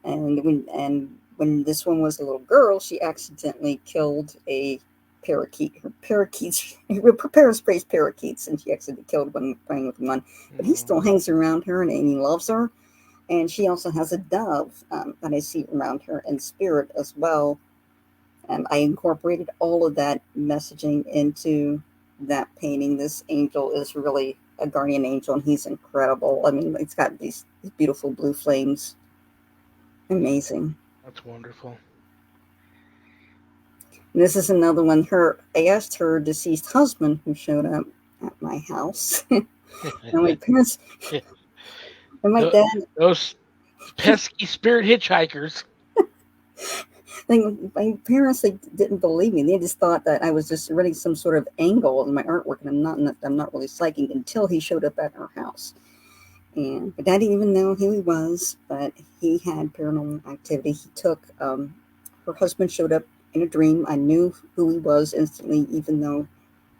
And when this one was a little girl, she accidentally killed a parakeet. Her parakeets, her parents raised parakeets, and she accidentally killed one playing with one. But he No. still hangs around her, and he loves her. And she also has a dove that I see around her in spirit as well. And I incorporated all of that messaging into that painting. This angel is really a guardian angel, and he's incredible. I mean, it's got these beautiful blue flames. Amazing. That's wonderful. And this is another one. I asked her deceased husband, who showed up at my house. And my parents and my Tho- dad, those pesky spirit hitchhikers. like, my parents, like, didn't believe me. They just thought that I was just running some sort of angle in my artwork, and I'm not really psychic, until he showed up at our house. And but I didn't even know who he was, but he had paranormal activity. He took her husband showed up in a dream. I knew who he was instantly, even though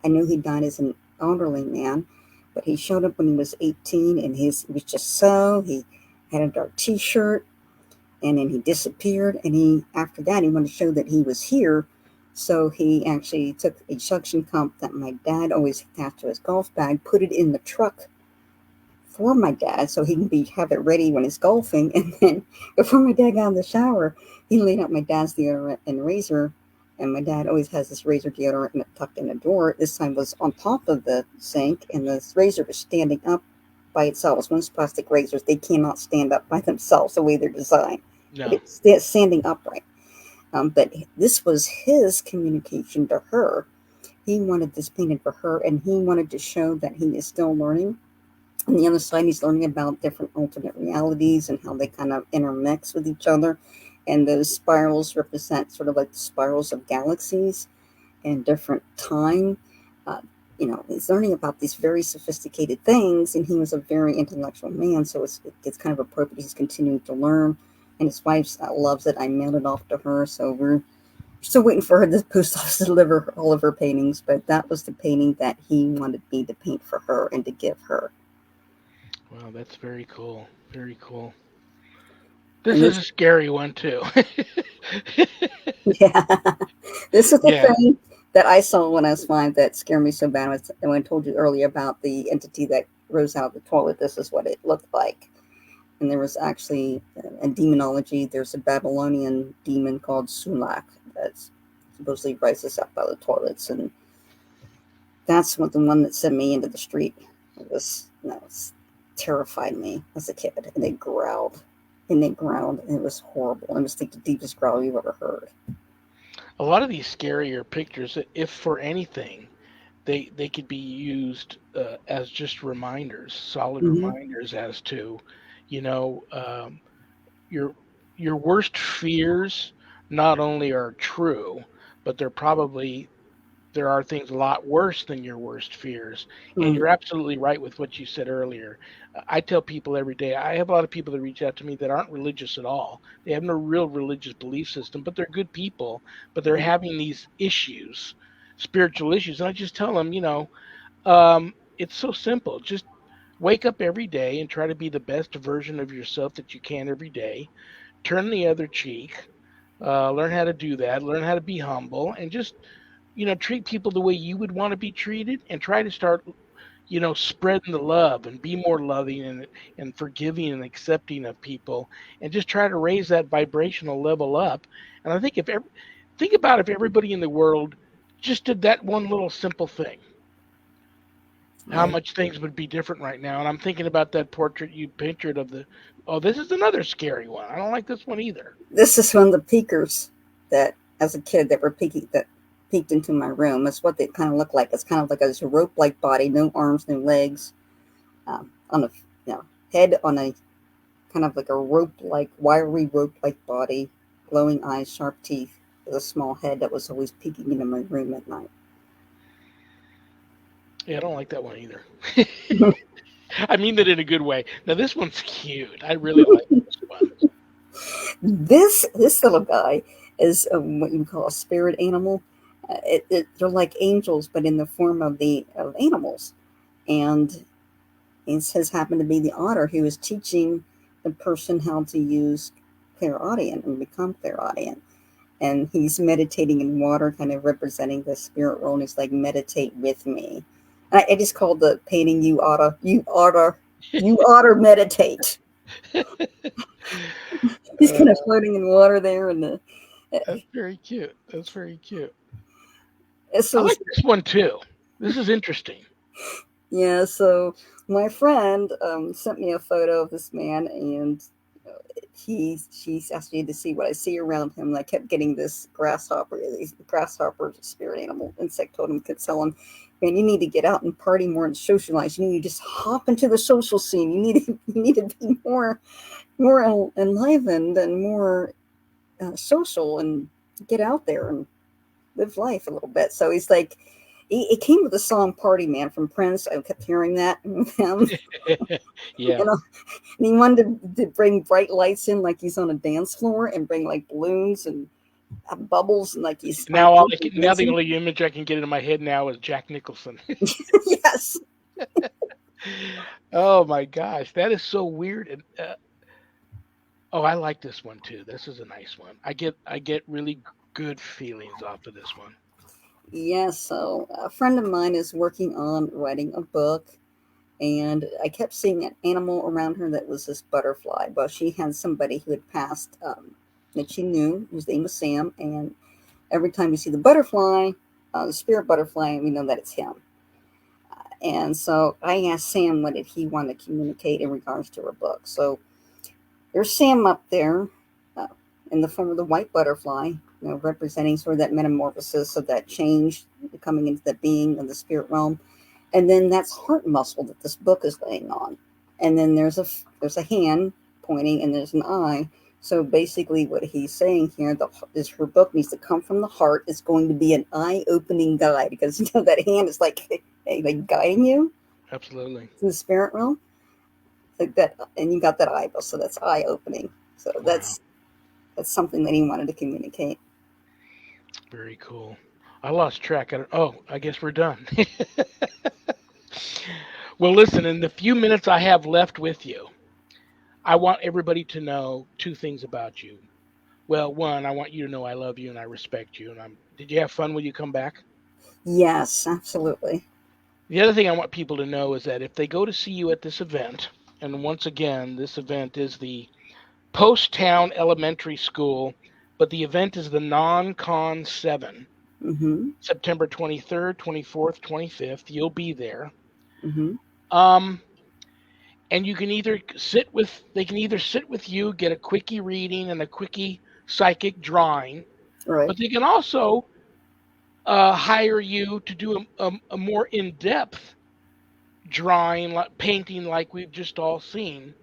I knew he died as an elderly man. But he showed up when he was 18, and he was just he had a dark T-shirt, and then he disappeared. And after that, he wanted to show that he was here. So he actually took a suction cup that my dad always attached to his golf bag, put it in the truck for my dad, so he can have it ready when he's golfing. And then before my dad got in the shower, he laid out my dad's deodorant and razor. And my dad always has this razor deodorant tucked in the drawer. This time was on top of the sink, and the razor was standing up by itself. It's one of those plastic razors. They cannot stand up by themselves the way they're designed. But No. it's standing upright. But this was his communication to her. He wanted this painted for her, and he wanted to show that he is still learning. On the other side, he's learning about different alternate realities and how they kind of intermix with each other. And those spirals represent sort of like the spirals of galaxies and different time. Uh, he's learning about these very sophisticated things, and he was a very intellectual man, so it's kind of appropriate he's continuing to learn. And his wife loves it. I mailed it off to her, so we're Still waiting for her the post office to deliver all of her paintings, but that was the painting that he wanted me to paint for her and to give her. Wow, that's very cool. Very cool. This And is this, a scary one too. yeah, this is the Yeah. thing that I saw when I was 5 that scared me so bad. And when I told you earlier about the entity that rose out of the toilet, this is what it looked like. And there was actually, in demonology, there's a Babylonian demon called Sulak that supposedly rises up out of the toilets, and that's what the one that sent me into the street. It was, it terrified me as a kid, and they growled, and it was horrible. It was like the deepest growl you've ever heard. A lot of these scarier pictures, if for anything, they could be used as just reminders, solid Mm-hmm. reminders as to, you know, your your worst fears not only are true, but there are things a lot worse than your worst fears. And Mm-hmm. you're absolutely right with what you said earlier. I tell people every day, I have a lot of people that reach out to me that aren't religious at all. They have no real religious belief system, but they're good people, but they're having these issues, spiritual issues. And I just tell them, it's so simple. Just wake up every day and try to be the best version of yourself that you can every day. Turn the other cheek. Learn how to do that. Learn how to be humble and just treat people the way you would want to be treated and try to start, spreading the love and be more loving and forgiving and accepting of people and just try to raise that vibrational level up. And I think think about if everybody in the world just did that one little simple thing, how Right. much things would be different right now. And I'm thinking about that portrait you pictured of oh, this is another scary one. I don't like this one either. This is one of the peekers that, as a kid, that were peeking that peeked into my room. That's what they kind of look like. It's kind of like a rope-like body, no arms, no legs, on a head on a kind of like a rope-like, wiry rope-like body, glowing eyes, sharp teeth, with a small head that was always peeking into my room at night. Yeah, I don't like that one either. I mean that in a good way. Now this one's cute. I really like this one. This little guy is what you call a spirit animal. They're like angels, but in the form of animals, and it has happened to be the otter who is teaching the person how to use clairaudient and become clairaudient. And he's meditating in water, kind of representing the spirit world. And he's like, meditate with me. I just called the painting you oughta meditate. He's uh, kind of floating in water there, and that's very cute. That's very cute. I so like this one too. This is interesting. yeah. So my friend sent me a photo of this man, and she's asked me to see what I see around him. And I kept getting this grasshopper, these grasshopper spirit animal insect totem. Could tell him, man, you need to get out and party more and socialize. You need to just hop into the social scene. You need to be more enlivened and more social and get out there and live life a little bit. So he's like, it came with the song "Party Man" from Prince. I kept hearing that with him. Yeah. You know, and he wanted to bring bright lights in, like he's on a dance floor, and bring like balloons and bubbles, and like he's spontaneously Now the dancing. only image I can get in my head now is Jack Nicholson. Yes. Oh my gosh, that is so weird. And oh, I like this one too. This is a nice one. I get really good feelings off of this one. Yes. So a friend of mine is working on writing a book, and I kept seeing an animal around her that was this butterfly. Well, she had somebody who had passed that she knew. His name was Sam, and every time we see the butterfly, the spirit butterfly, we know that it's him. And so I asked Sam what did he want to communicate in regards to her book. So there's Sam up there uh, in the form of the white butterfly, representing sort of that metamorphosis of that change coming into the being of the spirit realm. And then that's heart muscle that this book is laying on. And then there's a hand pointing, and there's an eye. So basically, what he's saying here is her book needs to come from the heart. It's going to be an eye-opening guide, because that hand is like, hey, like guiding you Absolutely. to the spirit realm, like that. And you got that eyeball, so that's eye-opening. So Wow. that's something that he wanted to communicate. Very cool. I lost track. Oh, I guess we're done. Well, listen, in the few minutes I have left with you, I want everybody to know two things about you. Well, one, I want you to know I love you and I respect you. And did you have fun when you come back? Yes, absolutely. The other thing I want people to know is that if they go to see you at this event, and once again, this event is the Post Town Elementary School, but the event is the Non-Con 7, Mm-hmm. September 23rd, 24th, 25th. You'll be there. Mm-hmm. Um, and you can they can either sit with you, get a quickie reading and a quickie psychic drawing, Right. but they can also hire you to do a more in-depth drawing, painting like we've just all seen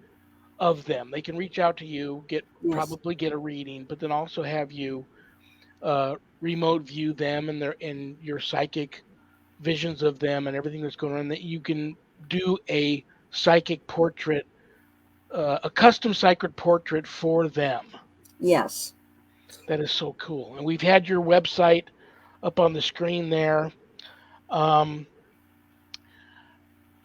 of them. They can reach out to you, Yes. probably get a reading, but then also have you remote view them and your psychic visions of them and everything that's going on. That you can do a psychic portrait, a custom psychic portrait for them. Yes. That is so cool. And we've had your website up on the screen there. Um,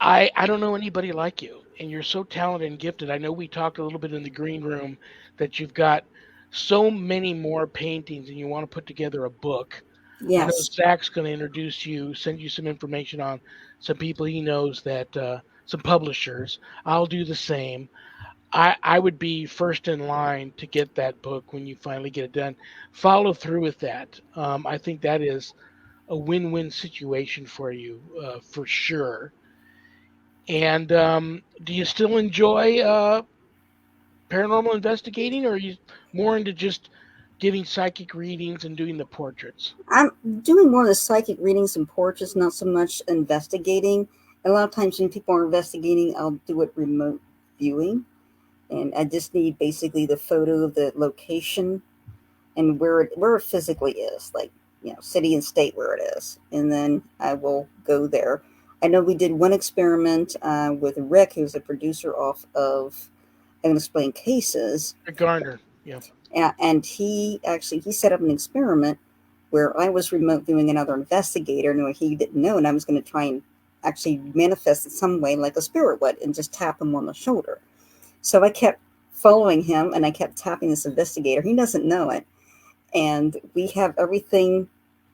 I don't know anybody like you, and you're so talented and gifted. I know we talked a little bit in the green room that you've got so many more paintings, and you want to put together a book. I know Yes. Zach's going to introduce you, send you some information on some people he knows that some publishers. I'll do the same. I would be first in line to get that book when you finally get it done. Follow through with that. I think that is a win-win situation for you for sure. And do you still enjoy paranormal investigating, or are you more into just giving psychic readings and doing the portraits? I'm doing more of the psychic readings and portraits, not so much investigating. A lot of times when people are investigating, I'll do it remote viewing, and I just need basically the photo of the location and where it physically is, like city and state where it is, and then I will go there. I know we did one experiment with Rick, who's a producer off of Unexplained Cases, Garner, yeah. and he set up an experiment where I was remote viewing another investigator, and he didn't know, and I was going to try and actually manifest it some way like a spirit would, and just tap him on the shoulder. So I kept following him, and I kept tapping this investigator. He doesn't know it, and we have everything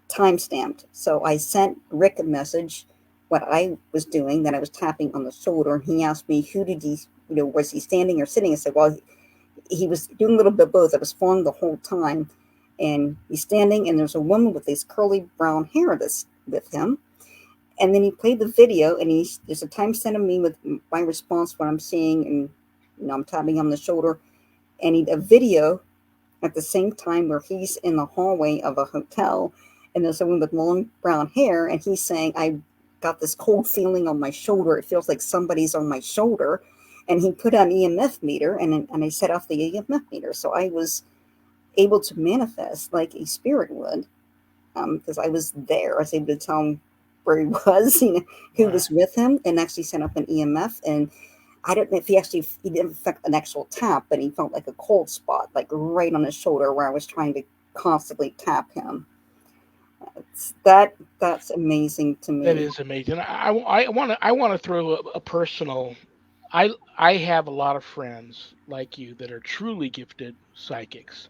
time stamped. So I sent Rick a message, what I was doing, that I was tapping on the shoulder, and he asked me, who did he, was he standing or sitting? I said, well, he was doing a little bit of both. I was following the whole time, and he's standing, and there's a woman with this curly brown hair that's with him. And then he played the video, and there's a time stamp of me with my response, what I'm seeing, and I'm tapping him on the shoulder, and a video at the same time where he's in the hallway of a hotel, and there's a woman with long brown hair, and he's saying, I got this cold feeling on my shoulder. It feels like somebody's on my shoulder. And he put on EMF meter, and I set off the EMF meter. So I was able to manifest like a spirit would, because I was there. I was able to tell him where he was, who Wow. was with him, and actually sent up an EMF. And I don't know if he didn't affect an actual tap, but he felt like a cold spot, like right on his shoulder where I was trying to constantly tap him. That's amazing to That me. is amazing. I want to throw a personal. I have a lot of friends like you that are truly gifted psychics,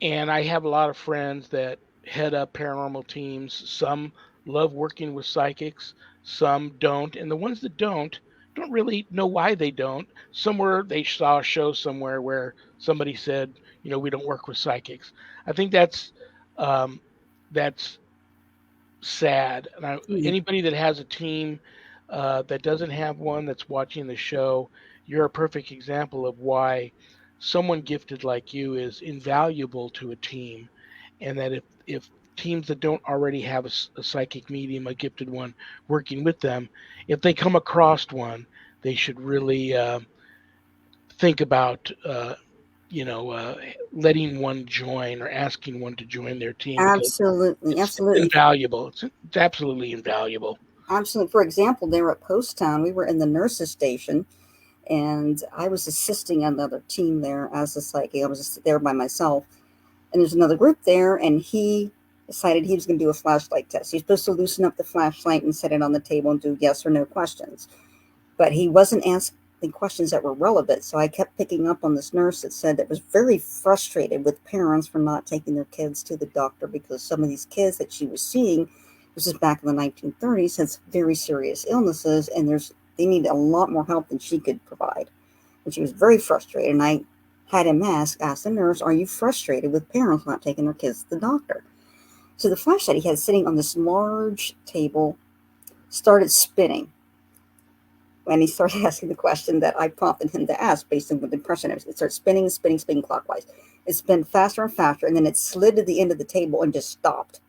and I have a lot of friends that head up paranormal teams. Some love working with psychics, some don't, and the ones that don't really know why they don't. Somewhere they saw a show somewhere where somebody said, we don't work with psychics. I think um, that's sad. And Yeah, anybody that has a team that doesn't have one that's watching the show, you're a perfect example of why someone gifted like you is invaluable to a team, and that if teams that don't already have a psychic medium, a gifted one working with them, if they come across one, they should really think about you know, uh, letting one join or asking one to join their team because absolutely, it's absolutely, invaluable. It's absolutely invaluable. absolutely. For example, there at Post Town, we were in the nurses' station, and I was assisting another team there as a psychic. I was just there by myself, and there's another group there, and he decided he was going to do a flashlight test. He was supposed to loosen up the flashlight and set it on the table and do yes or no questions. But he wasn't asking questions that were relevant. So I kept picking up on this nurse that said that was very frustrated with parents for not taking their kids to the doctor because some of these kids that she was seeing, this is back in the 1930s, has very serious illnesses and they need a lot more help than she could provide. And she was very frustrated. And I had him ask the nurse, "Are you frustrated with parents not taking their kids to the doctor?" So the flashlight he had sitting on this large table started spinning. And he started asking the question that I prompted him to ask based on what the impression is. It started spinning, spinning, spinning clockwise. It spun faster and faster, and then it slid to the end of the table and just stopped.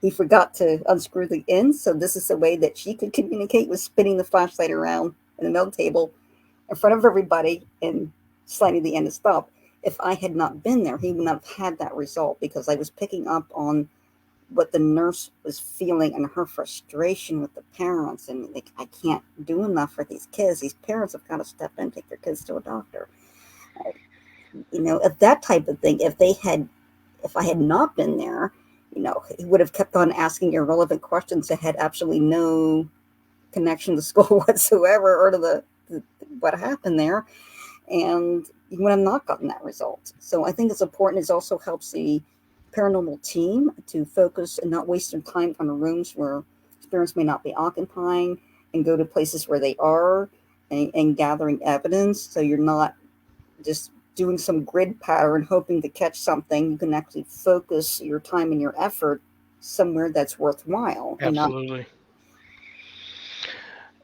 He forgot to unscrew the ends, so this is the way that she could communicate, was spinning the flashlight around in the middle of the table in front of everybody and sliding the end to stop. If I had not been there, he would not have had that result because I was picking up on what the nurse was feeling and her frustration with the parents, and like, I can't do enough for these kids. These parents have got to step in and take their kids to a doctor. At that type of thing, if I had not been there, he would have kept on asking irrelevant questions that had absolutely no connection to school whatsoever or to the what happened there, and you would have not gotten that result. So I think it's important. It also helps the paranormal team to focus and not waste their time on the rooms where spirits may not be occupying, and go to places where they are, and gathering evidence. So you're not just doing some grid pattern hoping to catch something. You can actually focus your time and your effort somewhere that's worthwhile and not. Absolutely.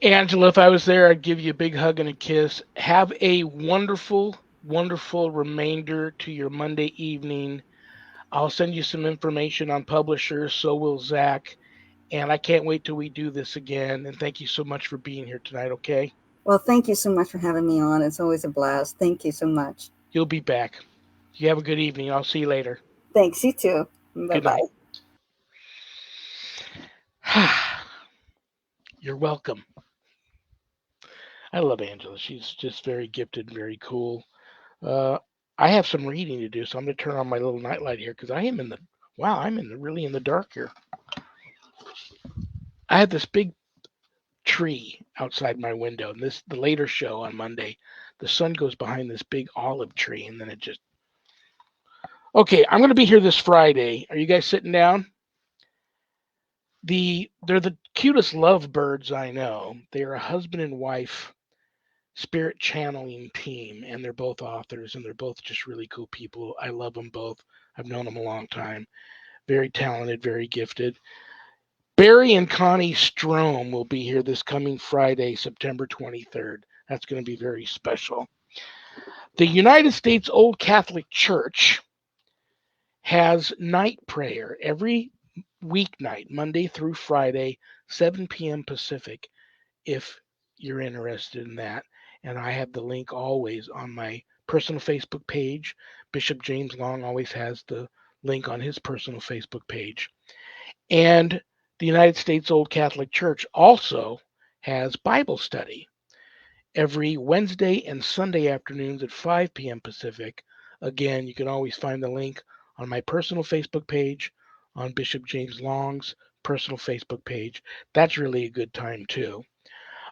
Angela, if I was there, I'd give you a big hug and a kiss. Have a wonderful, wonderful remainder to your Monday evening. I'll send you some information on publishers, so will Zach. And I can't wait till we do this again. And thank you so much for being here tonight, okay? Well, thank you so much for having me on. It's always a blast. Thank you so much. You'll be back. You have a good evening. I'll see you later. Thanks, you too. Bye Good night. bye. You're welcome. I love Angela. She's just very gifted, very cool. Uh, I have some reading to do, so I'm going to turn on my little nightlight here because I am in the wow, I'm in the really in the dark here. I have this big tree outside my window, and this the later show on Monday. The sun goes behind this big olive tree, and then it just okay. I'm going to be here this Friday. Are you guys sitting down? They're the cutest lovebirds I know. They're a husband and wife spirit channeling team, and they're both authors, and they're both just really cool people. I love them both. I've known them a long time. Very talented, very gifted. Barry and Connie Strom will be here this coming Friday, September 23rd. That's going to be very special. The United States Old Catholic Church has night prayer every weeknight, Monday through Friday, 7 p.m. Pacific, if you're interested in that. And I have the link always on my personal Facebook page. Bishop James Long always has the link on his personal Facebook page. And the United States Old Catholic Church also has Bible study every Wednesday and Sunday afternoons at 5 p.m. Pacific. Again, you can always find the link on my personal Facebook page, on Bishop James Long's personal Facebook page. That's really a good time, too.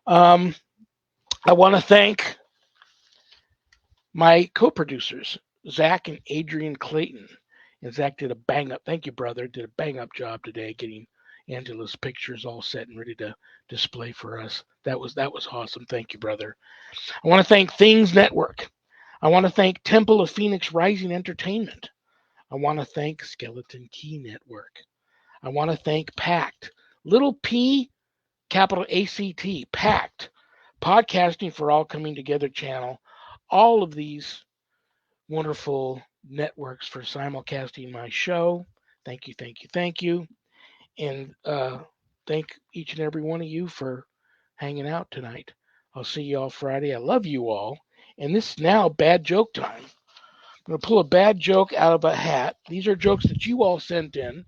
Um, I want to thank my co producers, Zach and Adrian Clayton. And Zach did a bang up, thank you, brother, did a bang up job today getting Angela's pictures all set and ready to display for us. That was awesome. Thank you, brother. I want to thank Things Network. I want to thank Temple of Phoenix Rising Entertainment. I want to thank Skeleton Key Network. I want to thank Pact. Little P, capital ACT, Pact. Podcasting for All Coming Together channel. All of these wonderful networks for simulcasting my show. Thank you, thank you, thank you. And thank each and every one of you for hanging out tonight. I'll see you all Friday. I love you all. And this is now bad joke time. I'm going to pull a bad joke out of a hat. These are jokes that you all sent in,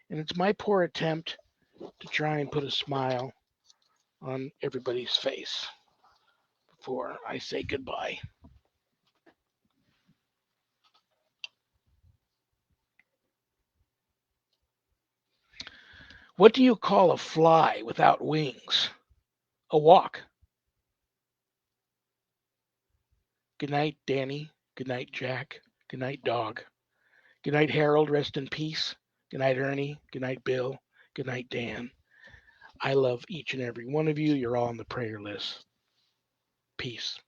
and it's my poor attempt to try and put a smile on everybody's face before I say goodbye. What do you call a fly without wings? A walk. Good night, Danny. Good night, Jack. Good night, dog. Good night, Harold. Rest in peace. Good night, Ernie. Good night, Bill. Good night, Dan. I love each and every one of you. You're all on the prayer list. Peace.